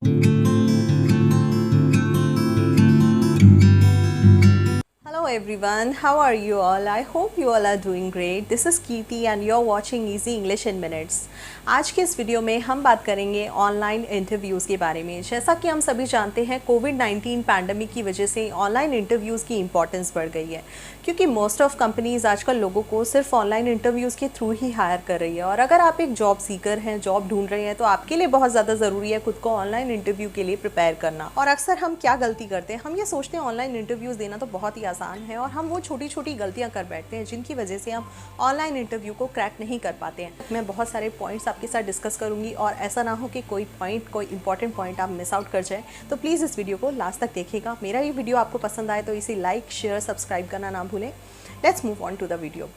Hello everyone, how are you all? I hope you all are doing great. This is Kirti and you're watching Easy English in Minutes. आज के इस video में हम बात करेंगे online interviews के बारे में। जैसा कि हम सभी जानते हैं, कोविड-19 पैंडमिक की वजह से ऑनलाइन इंटरव्यूज़ की इंपॉर्टेंस बढ़ गई है, क्योंकि मोस्ट ऑफ कंपनीज़ आजकल लोगों को सिर्फ ऑनलाइन इंटरव्यूज़ के थ्रू ही हायर कर रही है। और अगर आप एक जॉब सीकर हैं, जॉब ढूंढ रहे हैं, तो आपके लिए बहुत ज़्यादा ज़रूरी है खुद को ऑनलाइन इंटरव्यू के लिए प्रिपेयर करना। और अक्सर हम क्या गलती करते हैं, हम ये सोचते हैं ऑनलाइन इंटरव्यूज़ देना तो बहुत ही आसान है, और हम वो छोटी छोटी गलतियां कर बैठते हैं जिनकी वजह से हम ऑनलाइन इंटरव्यू को क्रैक नहीं कर पाते हैं। मैं बहुत सारे पॉइंट्स आपके साथ डिस्कस करूंगी, और ऐसा ना हो कि कोई इंपॉर्टेंट पॉइंट आप मिस आउट कर जाए। तो प्लीज़ इस वीडियो को लास्ट तक देखिएगा। मेरा ये वीडियो आपको पसंद आए तो इसे लाइक, शेयर, सब्सक्राइब करना ना भूलें। Let's move on to the video.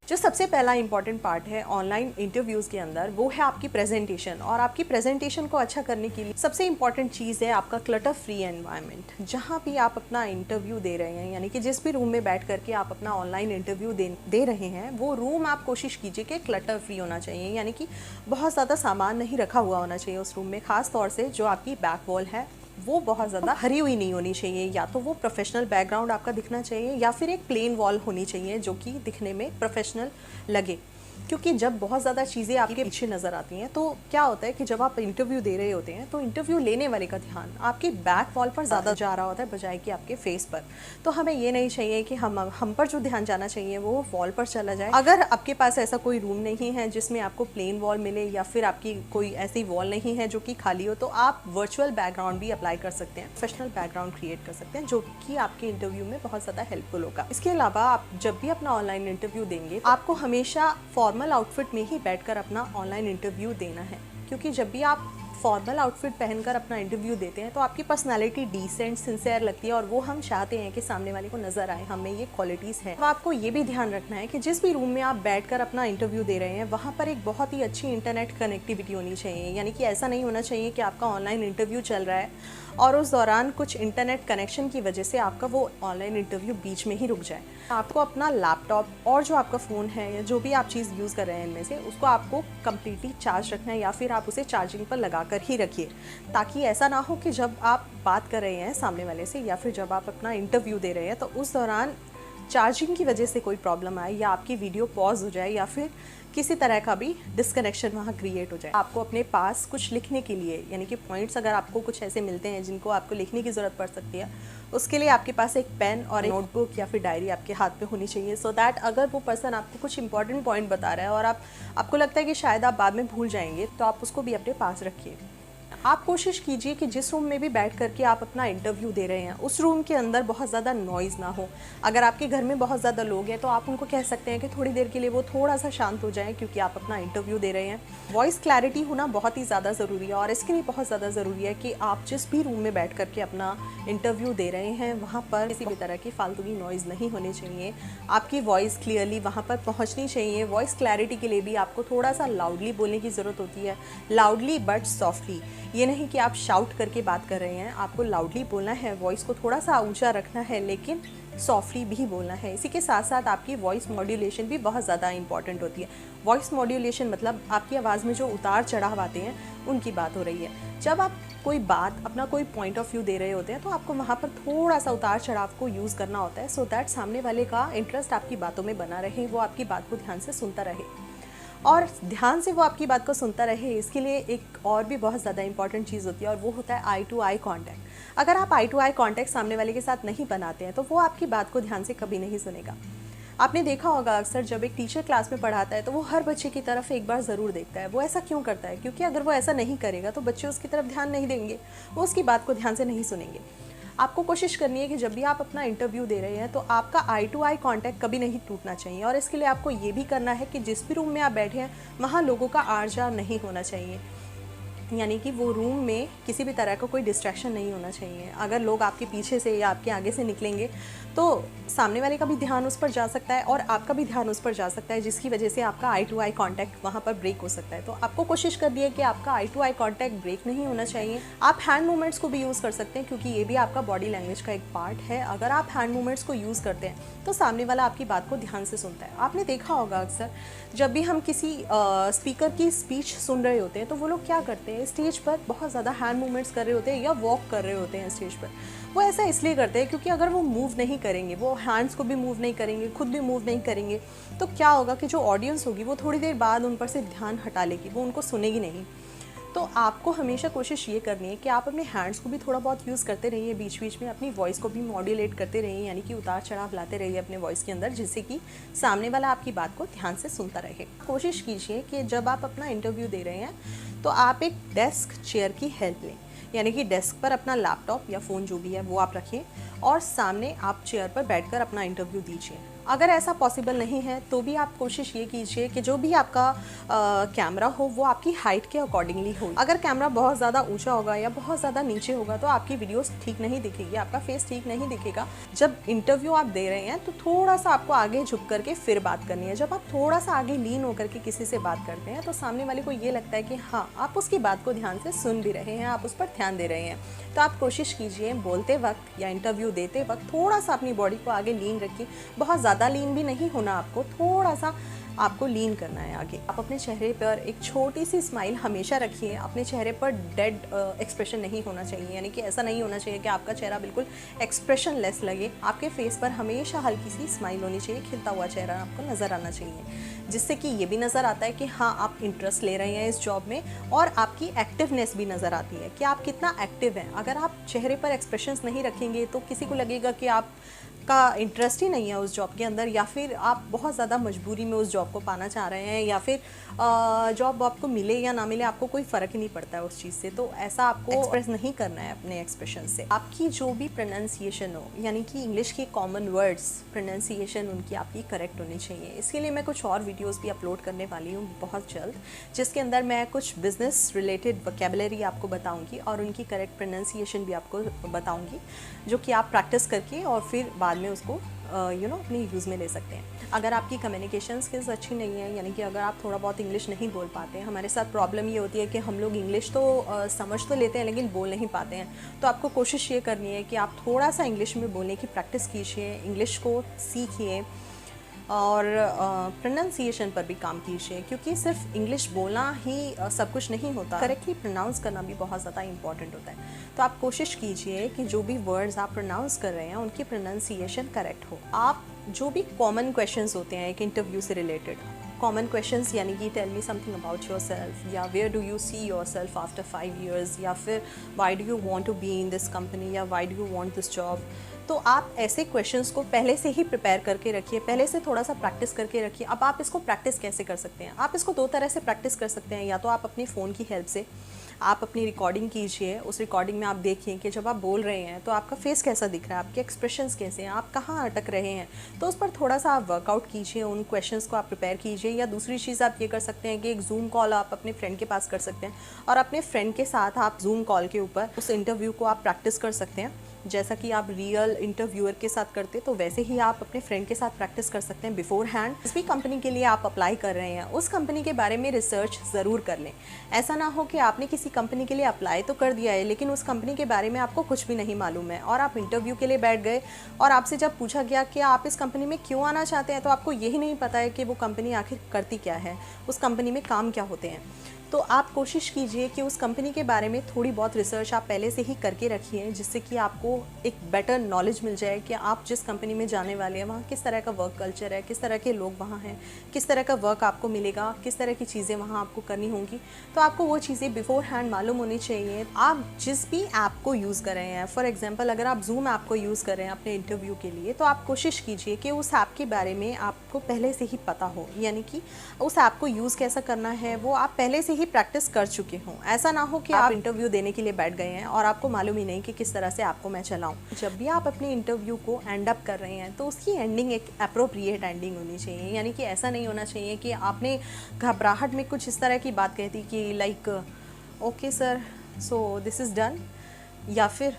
जो सबसे पहला इंपॉर्टेंट पार्ट है ऑनलाइन इंटरव्यूज़ के अंदर, वो है आपकी प्रेजेंटेशन। और आपकी प्रेजेंटेशन को अच्छा करने के लिए सबसे इंपॉर्टेंट चीज़ है आपका क्लटर फ्री एनवायरनमेंट। जहाँ भी आप अपना इंटरव्यू दे रहे हैं, यानी कि जिस भी रूम में बैठ करके आप अपना ऑनलाइन इंटरव्यू दे रहे हैं, वो रूम आप कोशिश कीजिए कि क्लटर फ्री होना चाहिए, यानी कि बहुत ज़्यादा सामान नहीं रखा हुआ होना चाहिए उस रूम में। ख़ास तौर से जो आपकी बैक वॉल है वो बहुत ज़्यादा हरी हुई नहीं होनी चाहिए, या तो वो प्रोफेशनल बैकग्राउंड आपका दिखना चाहिए, या फिर एक प्लेन वॉल होनी चाहिए जो कि दिखने में प्रोफेशनल लगे। क्योंकि जब बहुत ज़्यादा चीज़ें आपके पीछे नज़र आती हैं, तो क्या होता है कि जब आप इंटरव्यू दे रहे होते हैं तो इंटरव्यू लेने वाले का ध्यान आपकी बैक वॉल पर ज़्यादा जा रहा होता है बजाय कि आपके फेस पर। तो हमें ये नहीं चाहिए कि हम पर जो ध्यान जाना चाहिए वो वॉल पर चला जाए। अगर आपके पास ऐसा कोई रूम नहीं है जिसमें आपको प्लेन वॉल मिले, या फिर आपकी कोई ऐसी वॉल नहीं है जो कि खाली हो, तो आप वर्चुअल बैकग्राउंड भी अप्लाई कर सकते हैं, प्रोफेशनल बैकग्राउंड क्रिएट कर सकते हैं, जो कि आपके इंटरव्यू में बहुत ज़्यादा हेल्पफुल होगा। इसके अलावा आप जब भी अपना ऑनलाइन इंटरव्यू देंगे, आपको हमेशा फॉर्मल आउटफिट में ही बैठकर अपना ऑनलाइन इंटरव्यू देना है। क्योंकि जब भी आप फॉर्मल आउटफिट पहनकर अपना इंटरव्यू देते हैं तो आपकी पर्सनालिटी डिसेंट, सिंसियर लगती है, और वो हम चाहते हैं कि सामने वाले को नजर आए हमें ये क्वालिटीज़ हैं। तो आपको ये भी ध्यान रखना है कि जिस भी रूम में आप बैठकर अपना इंटरव्यू दे रहे हैं, वहाँ पर एक बहुत ही अच्छी इंटरनेट कनेक्टिविटी होनी चाहिए। यानी कि ऐसा नहीं होना चाहिए कि आपका ऑनलाइन इंटरव्यू चल रहा है और उस दौरान कुछ इंटरनेट कनेक्शन की वजह से आपका वो ऑनलाइन इंटरव्यू बीच में ही रुक जाए। आपको अपना लैपटॉप और जो आपका फ़ोन है, या जो भी आप चीज़ यूज़ कर रहे हैं इनमें से, उसको आपको कम्प्लीटली चार्ज रखना है, या फिर आप उसे चार्जिंग पर लगा कर ही रखिए, ताकि ऐसा ना हो कि जब आप बात कर रहे हैं सामने वाले से, या फिर जब आप अपना इंटरव्यू दे रहे हैं, तो उस दौरान चार्जिंग की वजह से कोई प्रॉब्लम आए, या आपकी वीडियो पॉज हो जाए, या फिर किसी तरह का भी डिस्कनेक्शन वहाँ क्रिएट हो जाए। आपको अपने पास कुछ लिखने के लिए, यानी कि पॉइंट्स अगर आपको कुछ ऐसे मिलते हैं जिनको आपको लिखने की ज़रूरत पड़ सकती है, उसके लिए आपके पास एक पेन और एक नोटबुक या फिर डायरी आपके हाथ में होनी चाहिए, सो दैट अगर वो पर्सन आपको कुछ इंपॉर्टेंट पॉइंट बता रहा है और आपको लगता है कि शायद आप बाद में भूल जाएंगे, तो आप उसको भी अपने पास रखिए। आप कोशिश कीजिए कि जिस रूम में भी बैठ करके आप अपना इंटरव्यू दे रहे हैं, उस रूम के अंदर बहुत ज़्यादा नॉइज़ ना हो। अगर आपके घर में बहुत ज़्यादा लोग हैं तो आप उनको कह सकते हैं कि थोड़ी देर के लिए वो थोड़ा सा शांत हो जाएं, क्योंकि आप अपना इंटरव्यू दे रहे हैं। वॉइस क्लैरिटी होना बहुत ही ज़्यादा ज़रूरी है, और इसके लिए बहुत ज़्यादा ज़रूरी है कि आप जिस भी रूम में बैठ करके अपना इंटरव्यू दे रहे हैं, वहाँ पर किसी भी तरह की फालतू की नॉइज़ नहीं होनी चाहिए। आपकी वॉइस क्लियरली वहाँ पर पहुँचनी चाहिए। वॉइस क्लैरिटी के लिए भी आपको थोड़ा सा लाउडली बोलने की ज़रूरत होती है, लाउडली बट सॉफ्टली। ये नहीं कि आप शाउट करके बात कर रहे हैं, आपको लाउडली बोलना है, वॉइस को थोड़ा सा ऊंचा रखना है, लेकिन सॉफ्टली भी बोलना है। इसी के साथ साथ आपकी वॉइस मॉड्यूलेशन भी बहुत ज़्यादा इंपॉर्टेंट होती है। वॉइस मॉड्यूलेशन मतलब आपकी आवाज़ में जो उतार चढ़ाव आते हैं, उनकी बात हो रही है। जब आप कोई बात, अपना कोई पॉइंट ऑफ व्यू दे रहे होते हैं, तो आपको वहाँ पर थोड़ा सा उतार चढ़ाव को यूज़ करना होता है, सो दैट सामने वाले का इंटरेस्ट आपकी बातों में बना रहे, वो आपकी बात को ध्यान से सुनता रहे। और ध्यान से वो आपकी बात को सुनता रहे, इसके लिए एक और भी बहुत ज़्यादा इंपॉर्टेंट चीज़ होती है, और वो होता है आई टू आई कॉन्टैक्ट। अगर आप आई टू आई कॉन्टैक्ट सामने वाले के साथ नहीं बनाते हैं, तो वो आपकी बात को ध्यान से कभी नहीं सुनेगा। आपने देखा होगा अक्सर जब एक टीचर क्लास में पढ़ाता है तो वो हर बच्चे की तरफ एक बार ज़रूर देखता है। वो ऐसा क्यों करता है? क्योंकि अगर वो ऐसा नहीं करेगा तो बच्चे उसकी तरफ ध्यान नहीं देंगे, वो उसकी बात को ध्यान से नहीं सुनेंगे। आपको कोशिश करनी है कि जब भी आप अपना इंटरव्यू दे रहे हैं तो आपका आई टू आई कांटेक्ट कभी नहीं टूटना चाहिए, और इसके लिए आपको ये भी करना है कि जिस भी रूम में आप बैठे हैं वहाँ लोगों का आर जान नहीं होना चाहिए। यानी कि वो रूम में किसी भी तरह का कोई डिस्ट्रैक्शन नहीं होना चाहिए। अगर लोग आपके पीछे से या आपके आगे से निकलेंगे तो सामने वाले का भी ध्यान उस पर जा सकता है और आपका भी ध्यान उस पर जा सकता है, जिसकी वजह से आपका आई टू आई कांटेक्ट वहाँ पर ब्रेक हो सकता है। तो आपको कोशिश करनी है कि आपका आई टू आई कांटेक्ट ब्रेक नहीं होना चाहिए। आप हैंड मूवमेंट्स को भी यूज़ कर सकते हैं, क्योंकि ये भी आपका बॉडी लैंग्वेज का एक पार्ट है। अगर आप हैंड मूवमेंट्स को यूज़ करते हैं तो सामने वाला आपकी बात को ध्यान से सुनता है। आपने देखा होगा अक्सर जब भी हम किसी स्पीकर की स्पीच सुन रहे होते हैं तो वो लोग क्या करते हैं, स्टेज पर बहुत ज़्यादा हैंड मूवमेंट्स कर रहे होते हैं या वॉक कर रहे होते हैं स्टेज पर। वो ऐसा इसलिए करते हैं क्योंकि अगर वो मूव नहीं करेंगे, वो हैंड्स को भी मूव नहीं करेंगे, खुद भी मूव नहीं करेंगे, तो क्या होगा कि जो ऑडियंस होगी वो थोड़ी देर बाद उन पर से ध्यान हटा लेगी, वो उनको सुनेगी नहीं। तो आपको हमेशा कोशिश ये करनी है कि आप अपने हैंड्स को भी थोड़ा बहुत यूज़ करते रहिए, बीच बीच में अपनी वॉइस को भी मॉड्यूलेट करते रहिए, यानी कि उतार चढ़ाव लाते रहिए अपने वॉइस के अंदर, जिससे कि सामने वाला आपकी बात को ध्यान से सुनता रहे। कोशिश कीजिए कि जब आप अपना इंटरव्यू दे रहे हैं तो आप एक डेस्क चेयर की हेल्प लें, यानी कि डेस्क पर अपना लैपटॉप या फ़ोन जो भी है वो आप रखिए और सामने आप चेयर पर बैठकर अपना इंटरव्यू दीजिए। अगर ऐसा पॉसिबल नहीं है तो भी आप कोशिश ये कीजिए कि जो भी आपका कैमरा हो वो आपकी हाइट के अकॉर्डिंगली हो। अगर कैमरा बहुत ज़्यादा ऊंचा होगा या बहुत ज़्यादा नीचे होगा तो आपकी वीडियोस ठीक नहीं दिखेगी, आपका फेस ठीक नहीं दिखेगा। जब इंटरव्यू आप दे रहे हैं तो थोड़ा सा आपको आगे झुक करके फिर बात करनी है। जब आप थोड़ा सा आगे लीन होकर के किसी से बात करते हैं तो सामने वाले को ये लगता है कि हाँ, आप उसकी बात को ध्यान से सुन भी रहे हैं, आप उस पर ध्यान दे रहे हैं। तो आप कोशिश कीजिए बोलते वक्त या इंटरव्यू देते वक्त थोड़ा सा अपनी बॉडी को आगे लीन रखिए। बहुत ज़्यादा लीन भी नहीं होना आपको, थोड़ा सा आपको लीन करना है आगे। आप अपने चेहरे पर एक छोटी सी स्माइल हमेशा रखिए। अपने चेहरे पर डेड एक्सप्रेशन नहीं होना चाहिए, यानी कि ऐसा नहीं होना चाहिए कि आपका चेहरा बिल्कुल एक्सप्रेशन लेस लगे। आपके फेस पर हमेशा हल्की सी स्माइल होनी चाहिए, खिलता हुआ चेहरा आपको नज़र आना चाहिए, जिससे कि ये भी नज़र आता है कि हाँ, आप इंटरेस्ट ले रहे हैं इस जॉब में और आपकी एक्टिवनेस भी नज़र आती है कि आप कितना एक्टिव हैं। अगर आप चेहरे पर एक्सप्रेशंस नहीं रखेंगे तो किसी को लगेगा कि आप का इंटरेस्ट ही नहीं है उस जॉब के अंदर, या फिर आप बहुत ज़्यादा मजबूरी में उस जॉब को पाना चाह रहे हैं, या फिर जॉब आपको मिले या ना मिले आपको कोई फ़र्क ही नहीं पड़ता है उस चीज़ से। तो ऐसा आपको एक्सप्रेस नहीं करना है अपने एक्सप्रेशन से। आपकी जो भी प्रोनाउंसिएशन हो, यानी कि इंग्लिश के कॉमन वर्ड्स प्रोनाउंसिएशन उनकी आपकी करेक्ट होनी चाहिए। इसके लिए मैं कुछ और वीडियोज़ भी अपलोड करने वाली हूँ बहुत जल्द, जिसके अंदर मैं कुछ बिजनेस रिलेटेड वोकैबुलरी आपको बताऊँगी और उनकी करेक्ट प्रोनाउंसिएशन भी आपको बताऊँगी, जो कि आप प्रैक्टिस करके और फिर बाद में उसको अपने यूज़ में ले सकते हैं। अगर आपकी कम्युनिकेशन स्किल्स अच्छी नहीं है, यानी कि अगर आप थोड़ा बहुत इंग्लिश नहीं बोल पाते हैं, हमारे साथ प्रॉब्लम ये होती है कि हम लोग इंग्लिश तो समझ तो लेते हैं लेकिन बोल नहीं पाते हैं। तो आपको कोशिश ये करनी है कि आप थोड़ा सा इंग्लिश में बोलने की प्रैक्टिस कीजिए, इंग्लिश को सीखिए और प्रोनाउंसिएशन पर भी काम कीजिए, क्योंकि सिर्फ इंग्लिश बोलना ही सब कुछ नहीं होता, करेक्टली प्रोनाउंस करना भी बहुत ज़्यादा इंपॉर्टेंट होता है। तो आप कोशिश कीजिए कि जो भी वर्ड्स आप प्रोनाउंस कर रहे हैं उनकी प्रोनाउंसिएशन करेक्ट हो। आप जो भी कॉमन क्वेश्चंस होते हैं एक इंटरव्यू से रिलेटेड, कॉमन क्वेश्चंस यानी कि tell me something about yourself, या where do you see yourself after 5 years, या फिर why do you want to be in this company, या why do you want this job. तो आप ऐसे questions को पहले से ही प्रिपेयर करके रखिए, पहले से थोड़ा सा प्रैक्टिस करके रखिए। अब आप इसको प्रैक्टिस कैसे कर सकते हैं? आप इसको 2 तरह से प्रैक्टिस कर सकते हैं। या तो आप अपने फ़ोन की हेल्प से आप अपनी रिकॉर्डिंग कीजिए, उस रिकॉर्डिंग में आप देखिए कि जब आप बोल रहे हैं तो आपका फेस कैसा दिख रहा है, आपके एक्सप्रेशंस कैसे हैं, आप कहाँ अटक रहे हैं। तो उस पर थोड़ा सा आप वर्कआउट कीजिए, उन क्वेश्चंस को आप प्रिपेयर कीजिए। या दूसरी चीज़ आप ये कर सकते हैं कि एक जूम कॉल आप अपने फ्रेंड के पास कर सकते हैं और अपने फ्रेंड के साथ आप जूम कॉल के ऊपर उस इंटरव्यू को आप प्रैक्टिस कर सकते हैं। जैसा कि आप रियल इंटरव्यूअर के साथ करते तो वैसे ही आप अपने फ्रेंड के साथ प्रैक्टिस कर सकते हैं बिफोर हैंड। जिस भी कंपनी के लिए आप अप्लाई कर रहे हैं उस कंपनी के बारे में रिसर्च ज़रूर कर लें। ऐसा ना हो कि आपने किसी कंपनी के लिए अप्लाई तो कर दिया है लेकिन उस कंपनी के बारे में आपको कुछ भी नहीं मालूम है और आप इंटरव्यू के लिए बैठ गए और आपसे जब पूछा गया कि आप इस कंपनी में क्यों आना चाहते हैं तो आपको यही नहीं पता है कि वो कंपनी आखिर करती क्या है, उस कंपनी में काम क्या होते हैं। तो आप कोशिश कीजिए कि उस कंपनी के बारे में थोड़ी बहुत रिसर्च आप पहले से ही करके रखिए, जिससे कि आपको एक बेटर नॉलेज मिल जाए कि आप जिस कंपनी में जाने वाले हैं वहाँ किस तरह का वर्क कल्चर है, किस तरह के लोग वहाँ हैं, किस तरह का वर्क आपको मिलेगा, किस तरह की चीज़ें वहाँ आपको करनी होंगी। तो आपको वो चीज़ें बिफोर हैंड मालूम होनी चाहिए। आप जिस भी ऐप को यूज़ कर रहे हैं, फॉर एग्जाम्पल अगर आप जूम ऐप को यूज़ कर रहे हैं अपने इंटरव्यू के लिए, तो आप कोशिश कीजिए कि उस ऐप के बारे में आपको पहले से ही पता हो, यानी कि उस ऐप को यूज़ कैसा करना है वो आप पहले से ही प्रैक्टिस कर चुके हों। ऐसा ना हो कि आप इंटरव्यू देने के लिए बैठ गए हैं और आपको मालूम ही नहीं कि किस तरह से आपको मैं चलाऊं। जब भी आप अपने इंटरव्यू को एंड अप कर रहे हैं तो उसकी एंडिंग एक अप्रोप्रिएट एंडिंग होनी चाहिए, यानी कि ऐसा नहीं होना चाहिए कि आपने घबराहट में कुछ इस तरह की बात कह दी कि like okay sir, so this is done, या फिर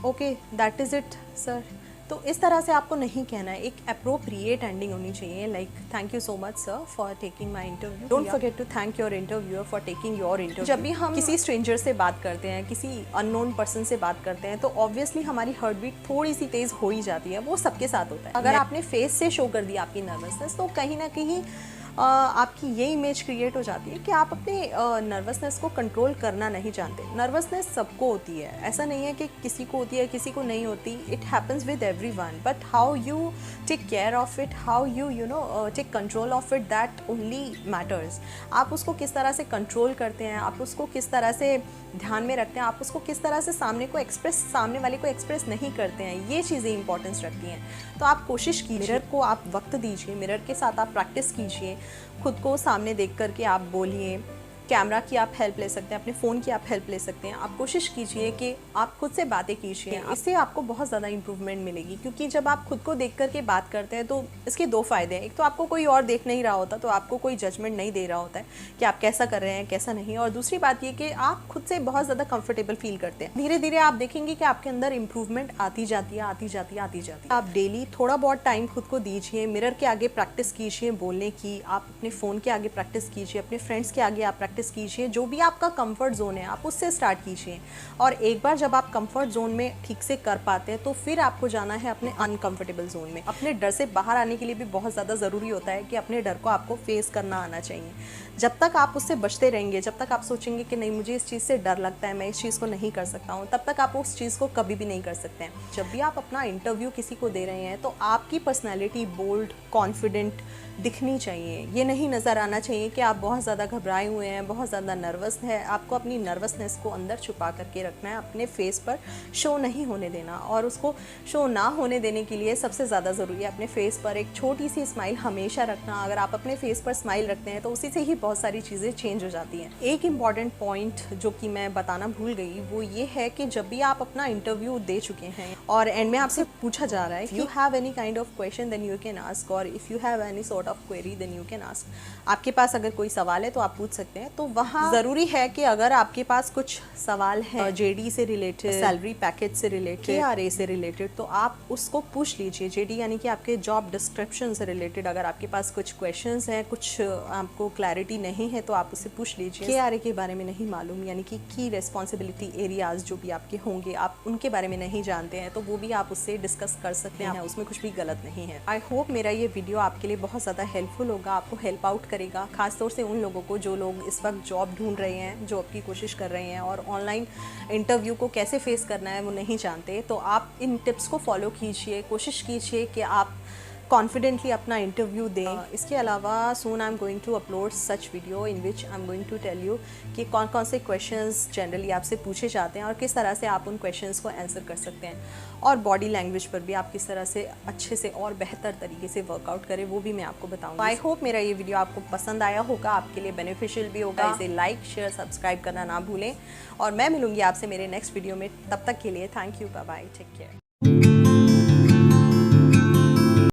okay that is it sir. तो इस तरह से आपको नहीं कहना है, एक अप्रोप्रिएट एंडिंग होनी चाहिए, like thank you so much sir for taking my interview, don't forget to thank your interviewer for taking your interview. जब भी हम किसी स्ट्रेंजर से बात करते हैं, किसी अननोन पर्सन से बात करते हैं, तो ऑब्वियसली हमारी हार्ट बीट थोड़ी सी तेज़ हो ही जाती है, वो सबके साथ होता है। अगर आपने फेस से शो कर दिया आपकी नर्वसनेस, तो कहीं ना कहीं आपकी ये इमेज क्रिएट हो जाती है कि आप अपने नर्वसनेस को कंट्रोल करना नहीं जानते। नर्वसनेस सबको होती है, ऐसा नहीं है कि किसी को होती है किसी को नहीं होती, it happens with everyone, but how you take care of it, how you know take control of it, that only matters. आप उसको किस तरह से कंट्रोल करते हैं, आप उसको किस तरह से ध्यान में रखते हैं, आप उसको किस तरह से सामने वाले को एक्सप्रेस नहीं करते हैं, ये चीज़ें इंपॉर्टेंस रखती हैं। तो आप कोशिश कीजिए, मिरर को आप वक्त दीजिए, मिरर के साथ आप प्रैक्टिस कीजिए, खुद को सामने देख कर के आप बोलिए। कैमरा की आप हेल्प ले सकते हैं, अपने फ़ोन की आप हेल्प ले सकते हैं। आप कोशिश कीजिए कि आप खुद से बातें कीजिए, इससे आपको बहुत ज़्यादा इंप्रूवमेंट मिलेगी, क्योंकि जब आप खुद को देख कर के बात करते हैं तो इसके दो फ़ायदे हैं। एक तो आपको कोई और देख नहीं रहा होता, तो आपको कोई जजमेंट नहीं दे रहा होता है कि आप कैसा कर रहे हैं कैसा नहीं, और दूसरी बात ये कि आप खुद से बहुत ज़्यादा कंफर्टेबल फील करते हैं। धीरे धीरे आप देखेंगे कि आपके अंदर इंप्रूवमेंट आती जाती है, आती जाती है, आती जाती है। आप डेली थोड़ा बहुत टाइम खुद को दीजिए, मिरर के आगे प्रैक्टिस कीजिए बोलने की, आप अपने फ़ोन के आगे प्रैक्टिस कीजिए, अपने फ्रेंड्स के आगे आप प्रैक्टिस कीजिए, जो भी आपका कंफर्ट जोन है आप उससे स्टार्ट कीजिए। और एक बार जब आप कंफर्ट जोन में ठीक से कर पाते हैं, तो फिर आपको जाना है अपने अनकंफर्टेबल जोन में। अपने डर से बाहर आने के लिए भी बहुत ज़्यादा ज़रूरी होता है कि अपने डर को आपको फेस करना आना चाहिए। जब तक आप उससे बचते रहेंगे, जब तक आप सोचेंगे कि नहीं मुझे इस चीज़ से डर लगता है, मैं इस चीज़ को नहीं कर सकता हूँ, तब तक आप उस चीज़ को कभी भी नहीं कर सकते हैं। जब भी आप अपना इंटरव्यू किसी को दे रहे हैं, तो आपकी पर्सनैलिटी बोल्ड, कॉन्फिडेंट दिखनी चाहिए। ये नहीं नज़र आना चाहिए कि आप बहुत ज़्यादा घबराए हुए हैं, बहुत ज़्यादा नर्वस है। आपको अपनी नर्वसनेस को अंदर छुपा करके रखना है, अपने फेस पर शो नहीं होने देना। और उसको शो ना होने देने के लिए सबसे ज़्यादा ज़रूरी है अपने फेस पर एक छोटी सी स्माइल हमेशा रखना। अगर आप अपने फेस पर स्माइल रखते हैं, तो उसी से ही बहुत सारी चीज़ें चेंज हो जाती हैं। एक इम्पॉर्टेंट पॉइंट जो कि मैं बताना भूल गई, वो ये है कि जब भी आप अपना इंटरव्यू दे चुके हैं और एंड में आपसे पूछा जा रहा है, you have any kind of question then you can ask, और if you have any sort of query then you can ask. आपके पास अगर कोई सवाल है तो आप पूछ सकते हैं। तो वहाँ ज़रूरी है कि अगर आपके पास कुछ सवाल है जेडी से रिलेटेड, सैलरी पैकेज से रिलेटेड, KRA से रिलेटेड, तो आप उसको पूछ लीजिए। जेडी यानी कि आपके जॉब डिस्क्रिप्शन से रिलेटेड अगर आपके पास कुछ क्वेश्चंस हैं, कुछ आपको क्लैरिटी नहीं है, तो आप उससे पूछ लीजिए। KRA के बारे में नहीं मालूम, यानी कि की रिस्पॉन्सिबिलिटी एरियाज जो भी आपके होंगे, आप उनके बारे में नहीं जानते हैं, तो वो भी आप उससे डिस्कस कर सकते हैं, उसमें कुछ भी गलत नहीं है। आई होप मेरा ये वीडियो आपके लिए बहुत ज़्यादा हेल्पफुल होगा, आपको हेल्प आउट करेगा, खासतौर से उन लोगों को जो लोग इस वक्त जॉब ढूंढ रहे हैं, जॉब की कोशिश कर रहे हैं और ऑनलाइन इंटरव्यू को कैसे फेस करना है वो नहीं जानते। तो आप इन टिप्स को फॉलो कीजिए, कोशिश कीजिए कि आप कॉन्फिडेंटली अपना इंटरव्यू दें। इसके अलावा soon I am going to upload such video in which I am going to tell you कि कौन कौन से क्वेश्चंस जनरली आपसे पूछे जाते हैं और किस तरह से आप उन क्वेश्चंस को आंसर कर सकते हैं, और बॉडी लैंग्वेज पर भी आप किस तरह से अच्छे से और बेहतर तरीके से वर्कआउट करें, वो भी मैं आपको बताऊँगी। आई होप मेरा ये वीडियो आपको पसंद आया होगा, आपके लिए बेनिफिशियल भी होगा। इसे लाइक शेयर सब्सक्राइब करना ना भूलें, और मैं मिलूंगी आपसे मेरे नेक्स्ट वीडियो में। तब तक के लिए thank you, bye bye, take care.